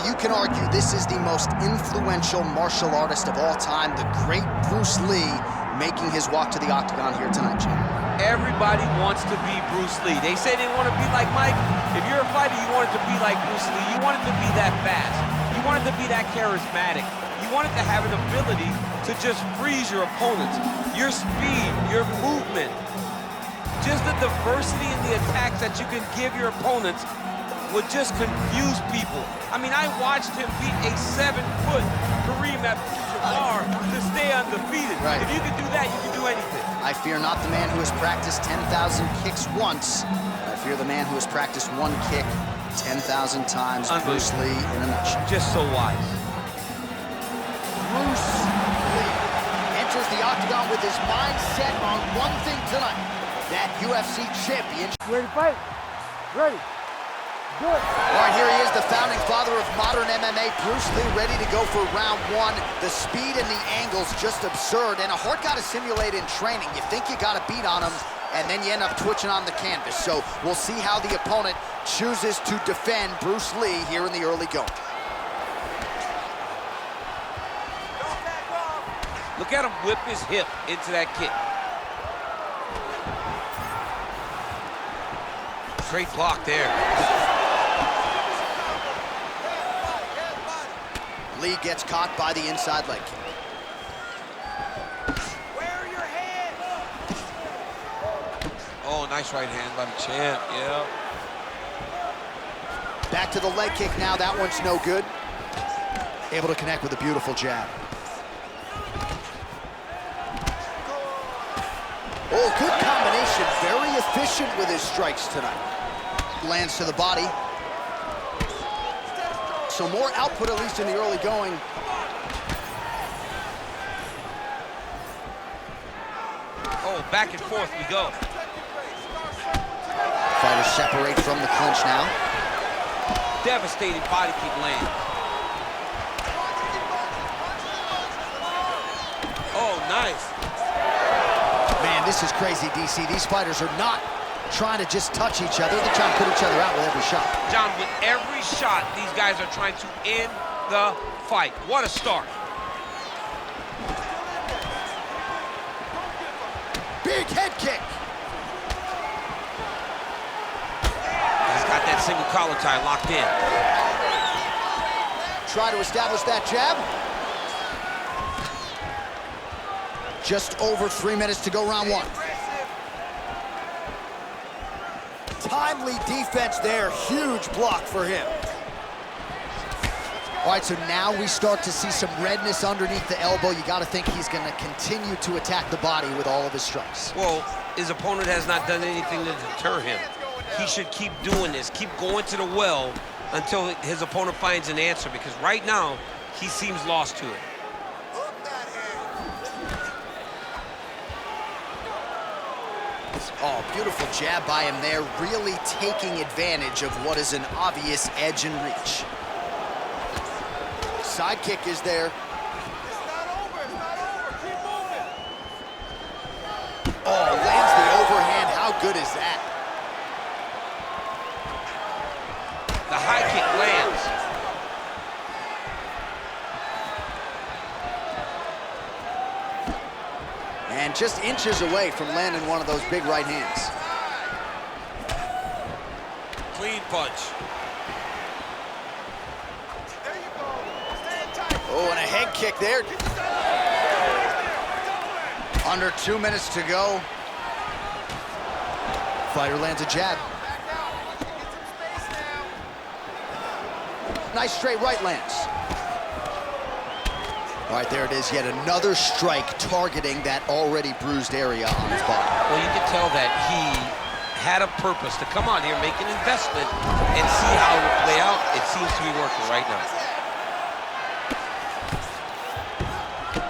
you can argue this is the most influential martial artist of all time, the great Bruce Lee, making his walk to the octagon here tonight, Jim. Everybody wants to be Bruce Lee. They say they want to be like Mike. If you're a fighter, you want it to be like Bruce Lee. You want it to be that fast. You want it to be that charismatic. You want it to have an ability to just freeze your opponents. Your speed, your movement, just the diversity in the attacks that you can give your opponents would just confuse people. I mean, I watched him beat a 7-foot Kareem Abdul-Jabbar to stay undefeated. Right. If you can do that, you can do anything. I fear not the man who has practiced 10,000 kicks once. I fear the man who has practiced one kick 10,000 times. Bruce Lee in a nutshell. Just so wise. Bruce Lee enters the octagon with his mind set on one thing tonight, that UFC championship. Ready to fight? Ready. Good. All right, here he is, the founding father of modern MMA, Bruce Lee, ready to go for round one. The speed and the angles just absurd, and a hard guy to simulate in training. You think you got a beat on him, and then you end up twitching on the canvas. So we'll see how the opponent chooses to defend Bruce Lee here in the early going. Look at him whip his hip into that kick. Straight block there. Lee gets caught by the inside leg kick. Where are your hands? Oh, nice right hand by the champ, yeah. Back to the leg kick now, that one's no good. Able to connect with a beautiful jab. Oh, good combination, very efficient with his strikes tonight. Lands to the body. So more output, at least in the early going. Oh, back and forth we go. Fighters separate from the clinch now. Devastating body kick land. Oh, nice. Man, this is crazy, DC. These fighters are not trying to just touch each other. They're trying to put each other out with every shot. John, with every shot, these guys are trying to end the fight. What a start. Big head kick. He's got that single collar tie locked in. Try to establish that jab. Just over 3 minutes to go, round one. Timely defense there, huge block for him. All right, so now we start to see some redness underneath the elbow. You got to think he's going to continue to attack the body with all of his strikes. Well, his opponent has not done anything to deter him. He should keep doing this, keep going to the well until his opponent finds an answer, because right now, he seems lost to it. Oh, beautiful jab by him there, really taking advantage of what is an obvious edge and reach. Side kick is there. It's not over. It's not over. Keep moving. Oh, lands the overhand. How good is that? The high kick lands. And just inches away from landing one of those big right hands. Clean punch. There you go. Stand tight. Oh, and a head kick there. Under 2 minutes to go. Fighter lands a jab. Back out. Get some space now. Nice straight right lands. All right, there it is, yet another strike targeting that already bruised area on his body. Well, you can tell that he had a purpose to come out here, make an investment, and see how it would play out. It seems to be working right now.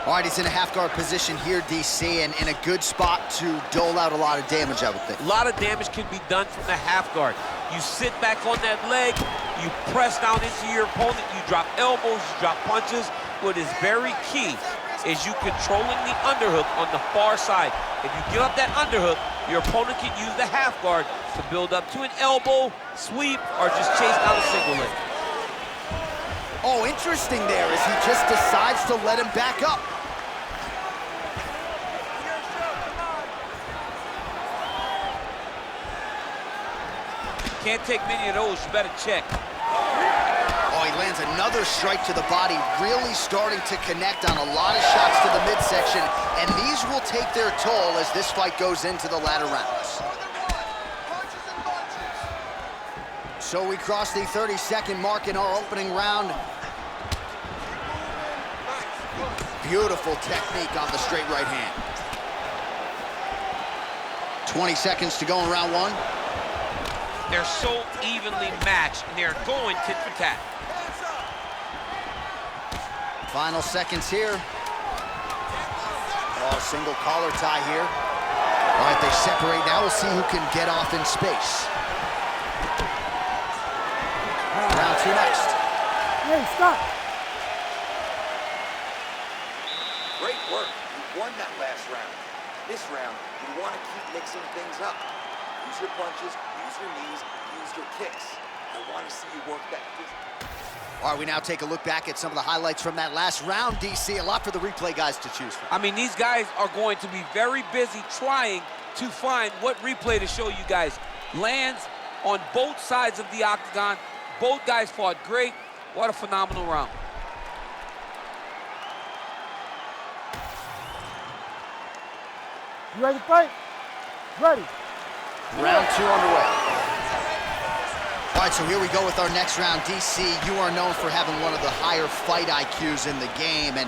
All right, he's in a half-guard position here, DC, and in a good spot to dole out a lot of damage, I would think. A lot of damage can be done from the half guard. You sit back on that leg, you press down into your opponent, you drop elbows, you drop punches. What is very key is you controlling the underhook on the far side. If you give up that underhook, your opponent can use the half guard to build up to an elbow, sweep, or just chase down a single leg. Oh, interesting there as he just decides to let him back up. Can't take many of those, you better check. Oh, he lands another strike to the body, really starting to connect on a lot of shots to the midsection, and these will take their toll as this fight goes into the latter rounds. So we cross the 30-second mark in our opening round. Beautiful technique on the straight right hand. 20 seconds to go in round one. They're so evenly matched, and they're going tit for tat. Final seconds here. Oh, single collar tie here. All right, they separate now. We'll see who can get off in space. Round two next. Hey, stop. Great work. You won that last round. This round, you want to keep mixing things up. Use your punches, use your knees, use your kicks. I want to see you work that. All right, we now take a look back at some of the highlights from that last round, DC. A lot for the replay guys to choose from. I mean, these guys are going to be very busy trying to find what replay to show you guys. Lands on both sides of the octagon. Both guys fought great. What a phenomenal round. You ready to fight? Ready. Round two underway. All right, so here we go with our next round. DC, you are known for having one of the higher fight IQs in the game, and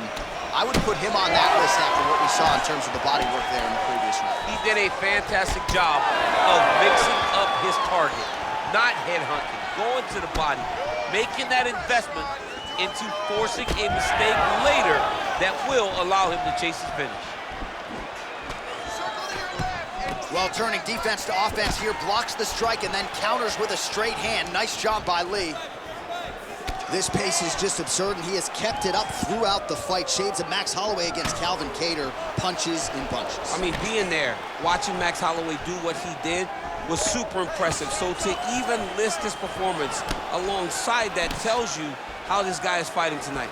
I would put him on that list after what we saw in terms of the body work there in the previous round. He did a fantastic job of mixing up his target, not headhunting, going to the body, making that investment into forcing a mistake later that will allow him to chase his finish. Well, turning defense to offense here, blocks the strike and then counters with a straight hand. Nice job by Lí. This pace is just absurd, and he has kept it up throughout the fight. Shades of Max Holloway against Calvin Kattar, punches in bunches. I mean, being there, watching Max Holloway do what he did was super impressive. So to even list his performance alongside that tells you how this guy is fighting tonight.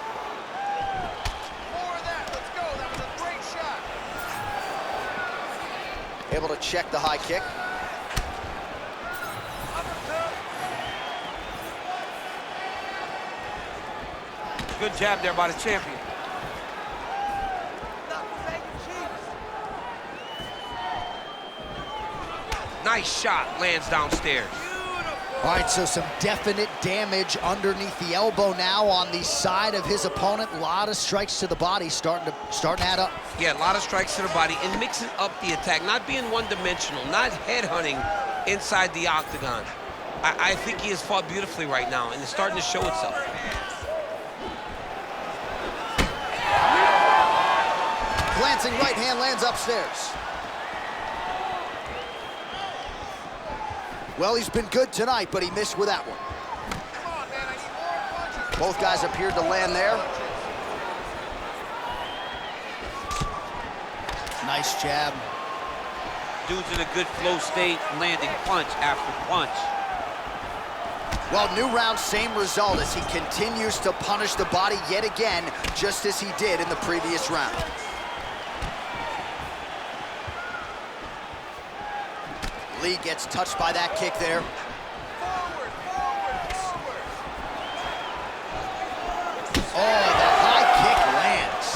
More of that. Let's go. That was a great shot. Able to check the high kick. Good jab there by the champion. Nice shot, lands downstairs. All right, so some definite damage underneath the elbow now on the side of his opponent. A lot of strikes to the body starting to add up. Yeah, a lot of strikes to the body and mixing up the attack, not being one-dimensional, not headhunting inside the octagon. I think he has fought beautifully right now, and it's starting to show itself. Glancing right hand lands upstairs. Well, he's been good tonight, but he missed with that one. Come on, man. I need more punches. Both guys appeared to land there. Nice jab. Dude's in a good flow state, landing punch after punch. Well, new round, same result as he continues to punish the body yet again, just as he did in the previous round. Lí gets touched by that kick there. Forward, forward, forward. Oh, the high kick lands.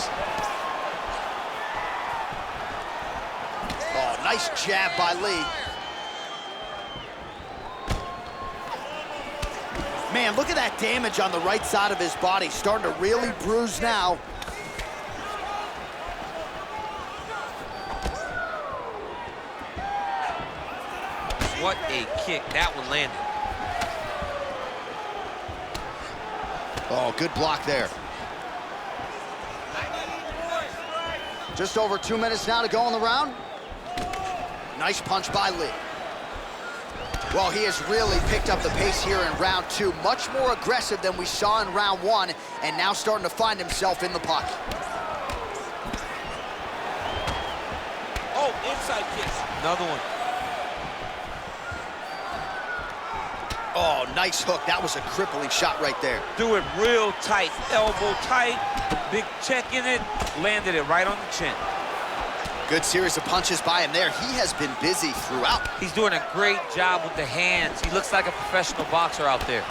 Oh, nice jab by Lí. Man, look at that damage on the right side of his body. Starting to really bruise now. What a kick. That one landed. Oh, good block there. Just over 2 minutes now to go in the round. Nice punch by Lí. Well, he has really picked up the pace here in round two. Much more aggressive than we saw in round one, and now starting to find himself in the pocket. Oh, inside kick. Another one. Oh, nice hook. That was a crippling shot right there. Do it real tight, elbow tight, big check in it, landed it right on the chin. Good series of punches by him there. He has been busy throughout. He's doing a great job with the hands. He looks like a professional boxer out there.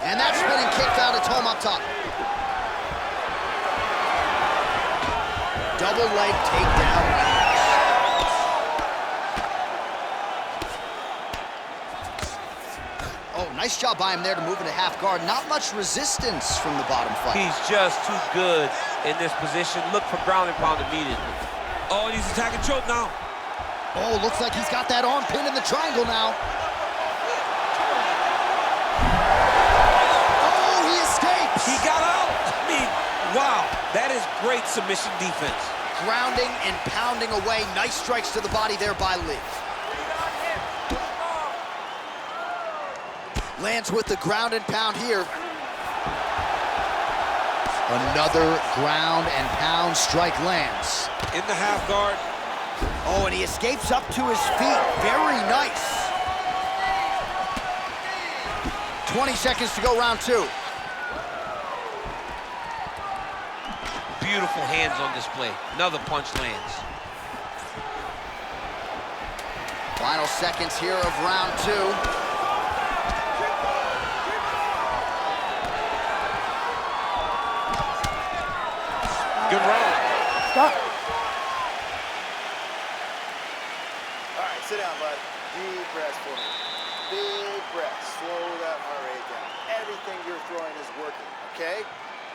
And that spinning kick found its home up top. Double leg takedown. Oh, nice job by him there to move into half guard. Not much resistance from the bottom fight. He's just too good in this position. Look for ground and pound immediately. Oh, and he's attacking choke now. Oh, looks like he's got that arm pinned in the triangle now. Oh, he escapes. He got out. I mean, wow, that is great submission defense. Grounding and pounding away. Nice strikes to the body there by Lí. Lands with the ground and pound here. Another ground and pound strike lands. In the half guard. Oh, and he escapes up to his feet. Very nice. 20 seconds to go, round two. Beautiful hands on display. Another punch lands. Final seconds here of round two. Good round. Stop. All right, sit down, bud. Deep breaths for me. Big breaths. Slow that heart rate down. Everything you're throwing is working, okay?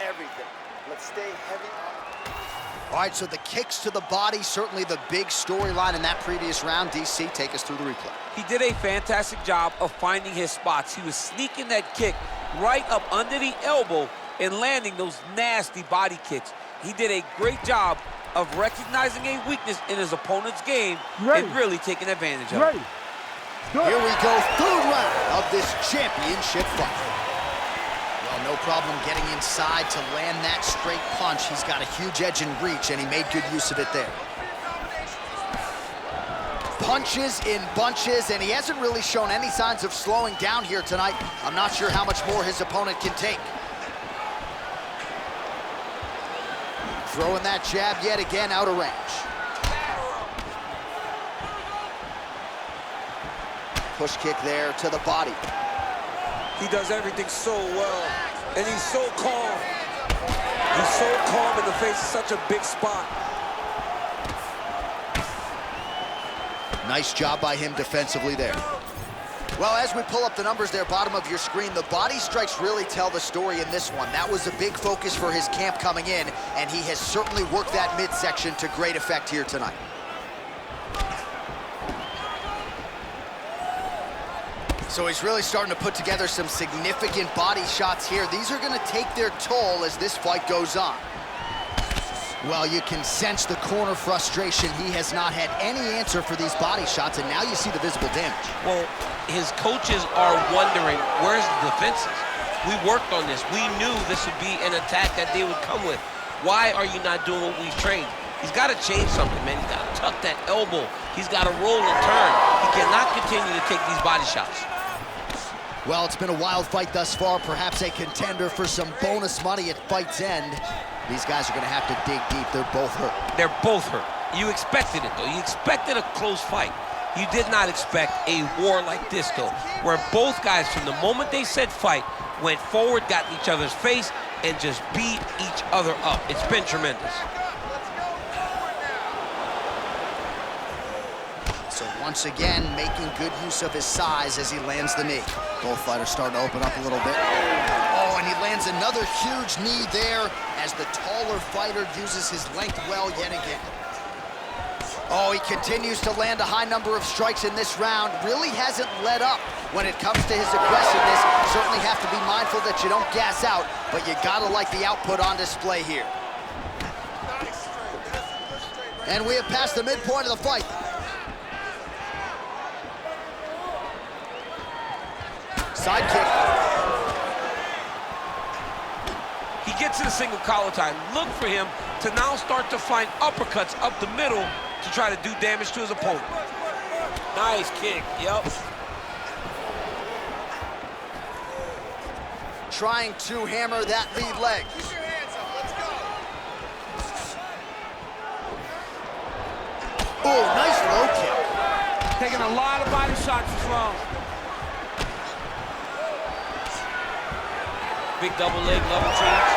Everything. Let's stay heavy on it. All right, so the kicks to the body, certainly the big storyline in that previous round. DC, take us through the replay. He did a fantastic job of finding his spots. He was sneaking that kick right up under the elbow and landing those nasty body kicks. He did a great job of recognizing a weakness in his opponent's game and really taking advantage of it. Here we go, third round of this championship fight. Well, no problem getting inside to land that straight punch. He's got a huge edge and reach, and he made good use of it there. Punches in bunches, and he hasn't really shown any signs of slowing down here tonight. I'm not sure how much more his opponent can take. Throwing that jab yet again out of range. Push kick there to the body. He does everything so well, and he's so calm. He's so calm in the face of such a big spot. Nice job by him defensively there. Well, as we pull up the numbers there, bottom of your screen, the body strikes really tell the story in this one. That was a big focus for his camp coming in, and he has certainly worked that midsection to great effect here tonight. So he's really starting to put together some significant body shots here. These are going to take their toll as this fight goes on. Well, you can sense the corner frustration. He has not had any answer for these body shots, and now you see the visible damage. Well, his coaches are wondering, where's the defenses? We worked on this. We knew this would be an attack that they would come with. Why are you not doing what we've trained? He's got to change something, man. He's got to tuck that elbow. He's got to roll and turn. He cannot continue to take these body shots. Well, it's been a wild fight thus far, perhaps a contender for some bonus money at fight's end. These guys are going to have to dig deep. They're both hurt. They're both hurt. You expected it, though. You expected a close fight. You did not expect a war like this, though, where both guys, from the moment they said fight, went forward, got in each other's face, and just beat each other up. It's been tremendous. So once again, making good use of his size as he lands the knee. Both fighters starting to open up a little bit. Oh, and he lands another huge knee there as the taller fighter uses his length well yet again. Oh, he continues to land a high number of strikes in this round. Really hasn't let up when it comes to his aggressiveness. Certainly have to be mindful that you don't gas out, but you gotta like the output on display here. And we have passed the midpoint of the fight. Side kick. He he gets to the single collar tie, look for him to now start to find uppercuts up the middle to try to do damage to his opponent. Nice kick, yep. Trying to hammer that lead leg. Keep your hands up, let's go. Oh, nice low kick. Taking a lot of body shots this round. Big double leg level change.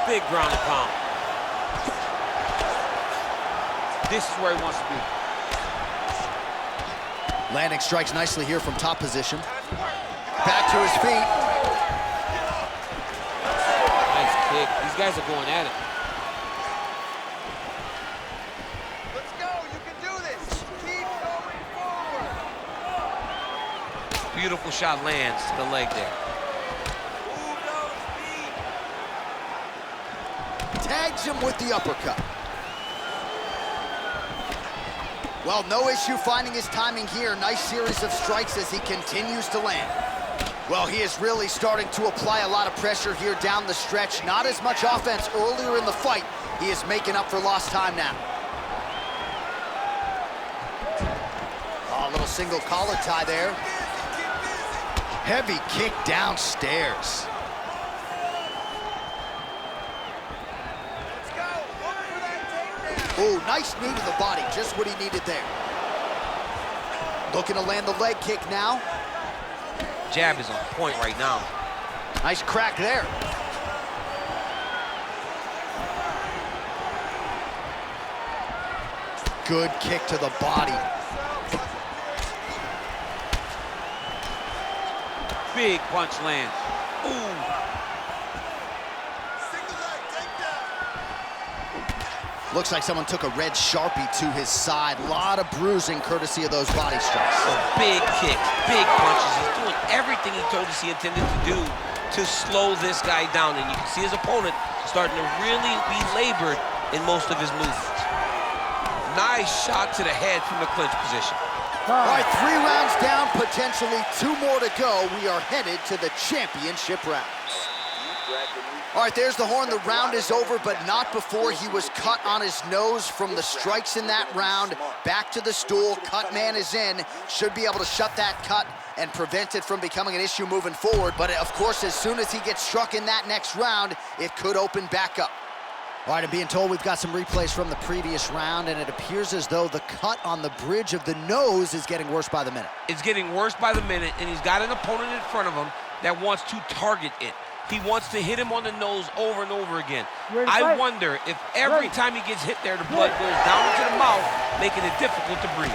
Big ground and pound. This is where he wants to be. Landing strikes nicely here from top position. Back to his feet. Nice kick. These guys are going at it. Let's go, you can do this. Keep going forward. Beautiful shot lands to the leg there. Tags him with the uppercut. Well, no issue finding his timing here. Nice series of strikes as he continues to land. Well, he is really starting to apply a lot of pressure here down the stretch. Not as much offense earlier in the fight. He is making up for lost time now. Oh, a little single collar tie there. Heavy kick downstairs. Oh, nice knee to the body, just what he needed there. Looking to land the leg kick now. Jab is on point right now. Nice crack there. Good kick to the body. Big punch lands. Ooh. Looks like someone took a red Sharpie to his side. A lot of bruising courtesy of those body strikes. So big kicks, big punches. He's doing everything he told us he intended to do to slow this guy down. And you can see his opponent starting to really be labored in most of his movements. Nice shot to the head from the clinch position. All right, 3 rounds down, potentially 2 more to go. We are headed to the championship rounds. All right, there's the horn. The round is over, but not before he was cut on his nose from the strikes in that round. Back to the stool. Cut man is in. Should be able to shut that cut and prevent it from becoming an issue moving forward. But, of course, as soon as he gets struck in that next round, it could open back up. All right, I'm being told we've got some replays from the previous round, and it appears as though the cut on the bridge of the nose is getting worse by the minute. It's getting worse by the minute, and he's got an opponent in front of him that wants to target it. He wants to hit him on the nose over and over again. I wonder if every time he gets hit there, the blood goes down into the mouth, making it difficult to breathe.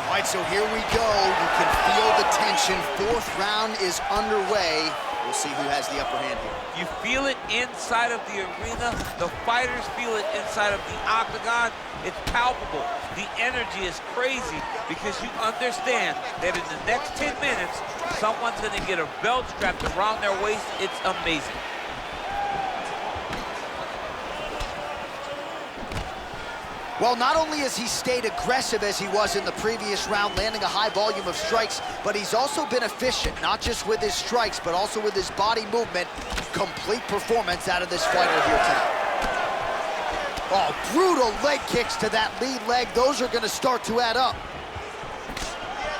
All right, so here we go. You can feel the tension. 4th round is underway. We'll see who has the upper hand here. You feel it inside of the arena. The fighters feel it inside of the octagon. It's palpable. The energy is crazy because you understand that in the next 10 minutes, someone's going to get a belt strapped around their waist. It's amazing. Well, not only has he stayed aggressive as he was in the previous round, landing a high volume of strikes, but he's also been efficient, not just with his strikes, but also with his body movement. Complete performance out of this fighter here tonight. Oh, brutal leg kicks to that lead leg. Those are going to start to add up.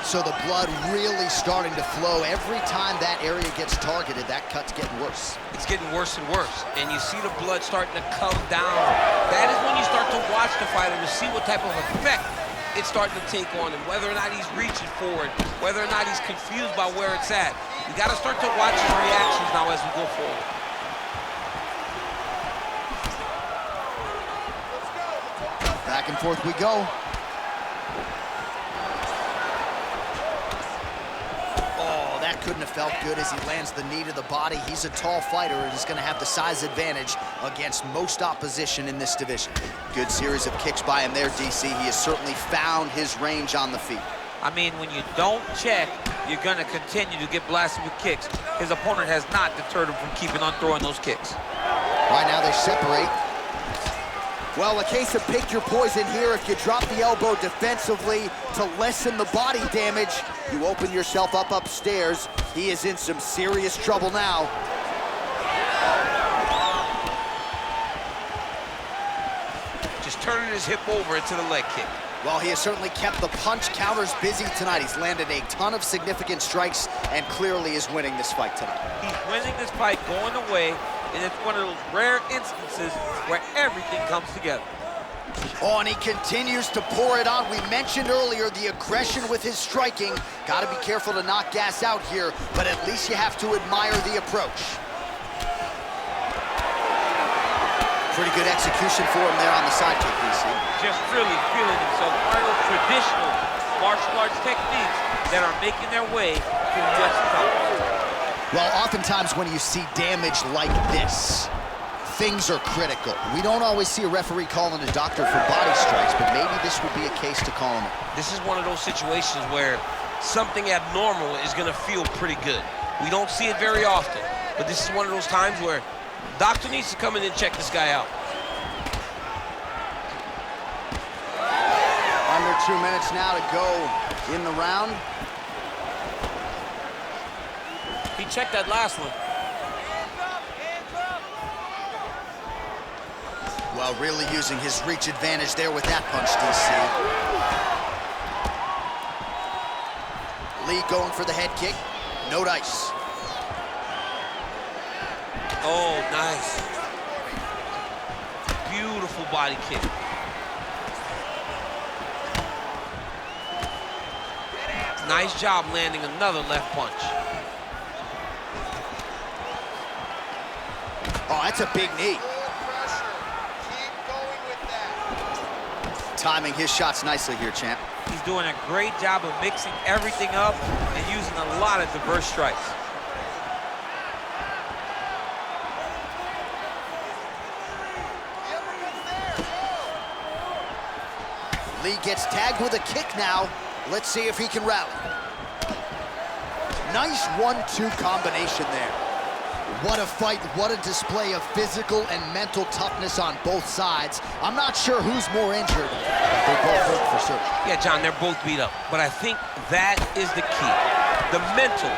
So the blood really starting to flow. Every time that area gets targeted, that cut's getting worse. It's getting worse and worse, and you see the blood starting to come down. That is when you start to watch the fighter to see what type of effect it's starting to take on him, whether or not he's reaching for it, whether or not he's confused by where it's at. You got to start to watch his reactions now as we go forward. Back and forth we go. That couldn't have felt good as he lands the knee to the body. He's a tall fighter and is going to have the size advantage against most opposition in this division. Good series of kicks by him there, DC. He has certainly found his range on the feet. I mean, when you don't check, you're going to continue to get blasted with kicks. His opponent has not deterred him from keeping on throwing those kicks. Right now they separate. Well, a case of pick your poison here. If you drop the elbow defensively to lessen the body damage, you open yourself up upstairs. He is in some serious trouble now. just turning his hip over into the leg kick. Well, he has certainly kept the punch counters busy tonight. He's landed a ton of significant strikes and clearly is winning this fight tonight. He's winning this fight going away, and it's one of those rare instances where everything comes together. Oh, and he continues to pour it on. We mentioned earlier the aggression with his striking. Got to be careful to not gas out here, but at least you have to admire the approach. Pretty good execution for him there on the side kick, DC. Just really feeling himself. One of those traditional martial arts techniques that are making their way to the UFC top. Well, oftentimes when you see damage like this, things are critical. We don't always see a referee calling a doctor for body strikes, but maybe this would be a case to call him. This is one of those situations where something abnormal is going to feel pretty good. We don't see it very often, but this is one of those times where doctor needs to come in and check this guy out. Under 2 minutes now to go in the round. He checked that last one. Well, really using his reach advantage there with that punch, DC. Lee going for the head kick. No dice. Oh, nice. Beautiful body kick. Nice job landing another left punch. Oh, that's a big knee. Timing his shots nicely here, champ. He's doing a great job of mixing everything up and using a lot of diverse strikes. Lee gets tagged with a kick now. Let's see if he can rally. Nice 1-2 combination there. What a fight, what a display of physical and mental toughness on both sides. I'm not sure who's more injured, but they both hurt for certain. Yeah, John, they're both beat up, but I think that is the key. The mental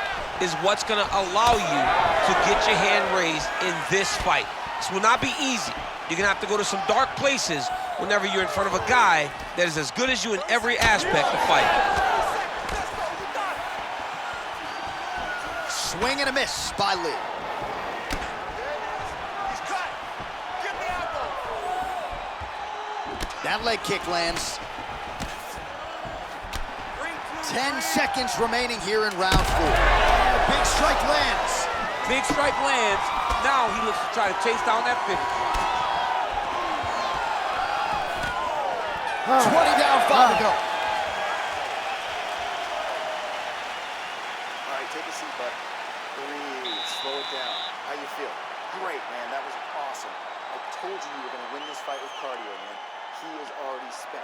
is what's gonna allow you to get your hand raised in this fight. This will not be easy. You're gonna have to go to some dark places whenever you're in front of a guy that is as good as you in every aspect of fighting. Swing and a miss by Lee. That leg kick lands. 10 seconds remaining here in round 4. Big strike lands. Big strike lands. Now he looks to try to chase down that finish. 20 down, 5 to go. All right, take a seat, bud. Breathe, slow it down. How you feel? Great, man, that was awesome. I told you you were gonna win this fight with cardio, man. He is already spent.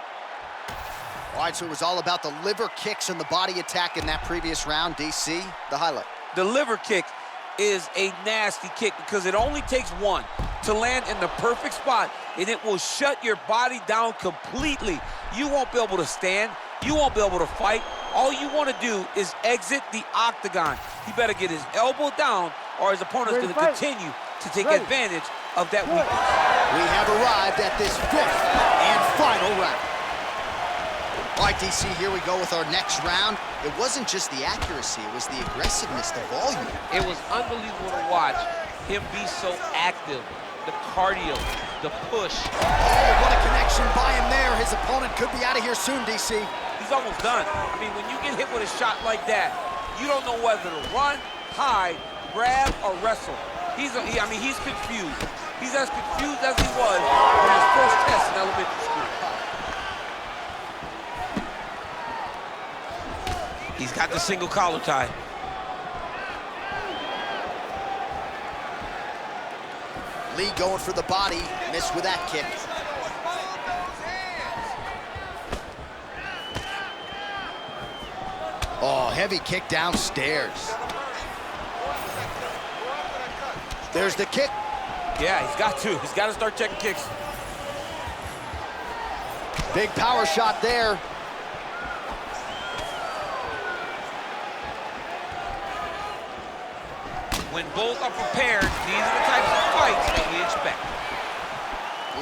All right, so it was all about the liver kicks and the body attack in that previous round. DC, the highlight. The liver kick is a nasty kick because it only takes one to land in the perfect spot, and it will shut your body down completely. You won't be able to stand. You won't be able to fight. All you want to do is exit the octagon. He better get his elbow down, or his opponent's going to continue to take advantage of that weakness. We have arrived at this 5th and final round. All right, DC, here we go with our next round. It wasn't just the accuracy, it was the aggressiveness, the volume. It was unbelievable to watch him be so active. The cardio, the push. Oh, what a connection by him there. His opponent could be out of here soon, DC. He's almost done. I mean, when you get hit with a shot like that, you don't know whether to run, hide, grab, or wrestle. He's confused. He's as confused as he was in his first test in elementary school. He's got the single collar tie. Lee going for the body, missed with that kick. Oh, heavy kick downstairs. There's the kick. Yeah, he's got to. He's got to start checking kicks. Big power shot there. When both are prepared, these are the types of fights that we expect.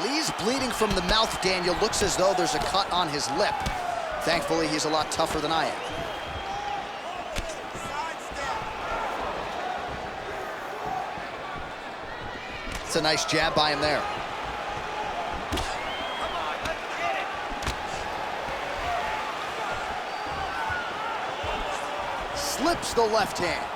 Lee's bleeding from the mouth, Daniel. Looks as though there's a cut on his lip. Thankfully, he's a lot tougher than I am. It's a nice jab by him there. Slips the left hand.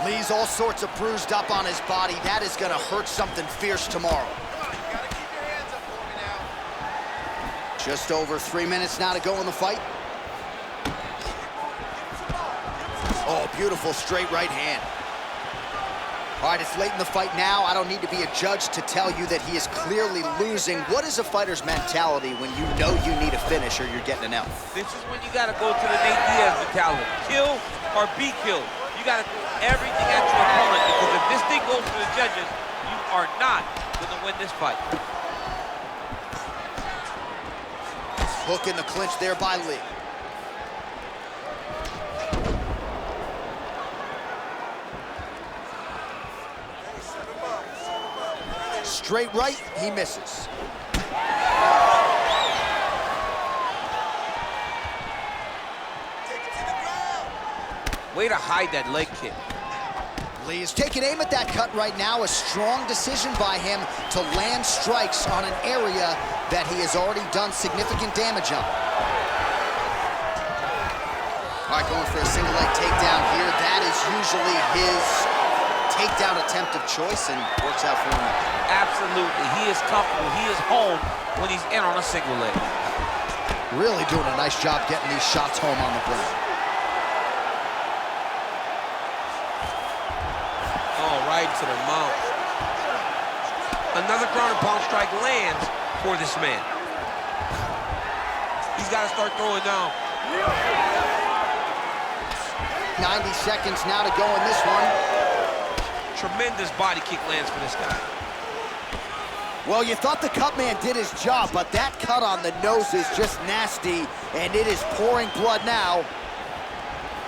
Lee's all sorts of bruised up on his body. That is gonna hurt something fierce tomorrow. Come on, you gotta keep your hands up for me now. Just over 3 minutes now to go in the fight. Oh, beautiful straight right hand. All right, it's late in the fight now. I don't need to be a judge to tell you that he is clearly losing. What is a fighter's mentality when you know you need a finish or you're getting an L? This is when you got to go to the Nate Diaz mentality. Kill or be killed. You got to do everything at your opponent, because if this thing goes to the judges, you are not going to win this fight. Hook in the clinch there by Lee. Straight right, he misses. Way to hide that leg kick. Lee is taking aim at that cut right now. A strong decision by him to land strikes on an area that he has already done significant damage on. All right, going for a single leg takedown here. That is usually his takedown attempt of choice, and works out for him. Absolutely, he is comfortable, he is home when he's in on a single leg. Really doing a nice job getting these shots home on the ground. Oh, right to the mouth. Another ground and pound strike lands for this man. He's got to start throwing down. 90 seconds now to go in this one. Tremendous body kick lands for this guy. Well, you thought the cut man did his job, but that cut on the nose is just nasty, and it is pouring blood now.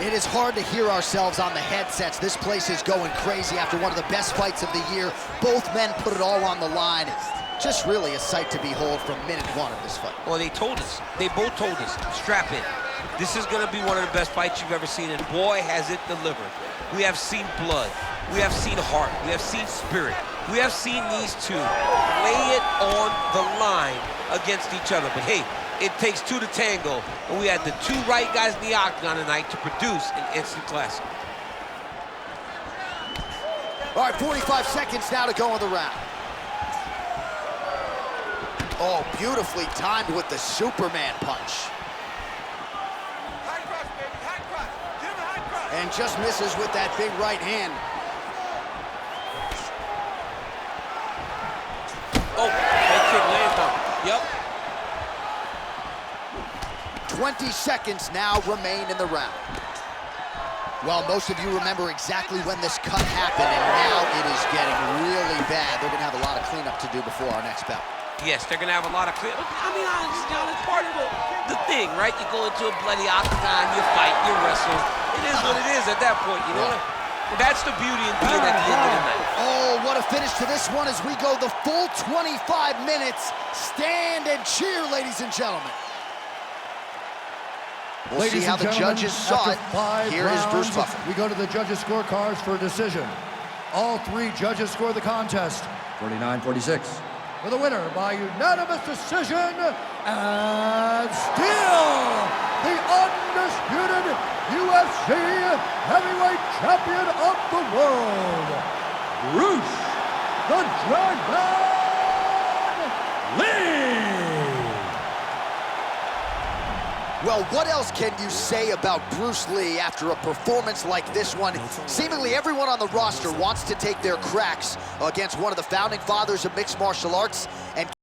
It is hard to hear ourselves on the headsets. This place is going crazy after one of the best fights of the year. Both men put it all on the line. Just really a sight to behold from minute one of this fight. Well, they told us. They both told us. Strap in. This is going to be one of the best fights you've ever seen, and boy, has it delivered. We have seen blood. We have seen heart. We have seen spirit. We have seen these two lay it on the line against each other. But hey, it takes two to tango, and we had the two right guys in the octagon tonight to produce an instant classic. All right, 45 seconds now to go in the round. Oh, beautifully timed with the Superman punch. High cross, baby, high cross. Give him a high cross. And just misses with that big right hand. Oh, that kick lands on. Yep. 20 seconds now remain in the round. Well, most of you remember exactly when this cut happened, and now it is getting really bad. They're gonna have a lot of cleanup to do before our next bout. Yes, they're going to have a lot of clear. I mean, John, it's part of the thing, right? You go into a bloody octagon, you fight, you wrestle. It is what it is at that point, you know? That's the beauty in being at the end of the night. Oh, what a finish to this one as we go the full 25 minutes. Stand and cheer, ladies and gentlemen. We'll see how the judges saw it. Here is Bruce Buffer. We go to the judges' scorecards for a decision. All three judges score the contest 49-46. For the winner by unanimous decision, and still the undisputed UFC heavyweight champion of the world, Bruce the Dragon Lee. Well, what else can you say about Bruce Lee after a performance like this one? Seemingly everyone on the roster wants to take their cracks against one of the founding fathers of mixed martial arts, and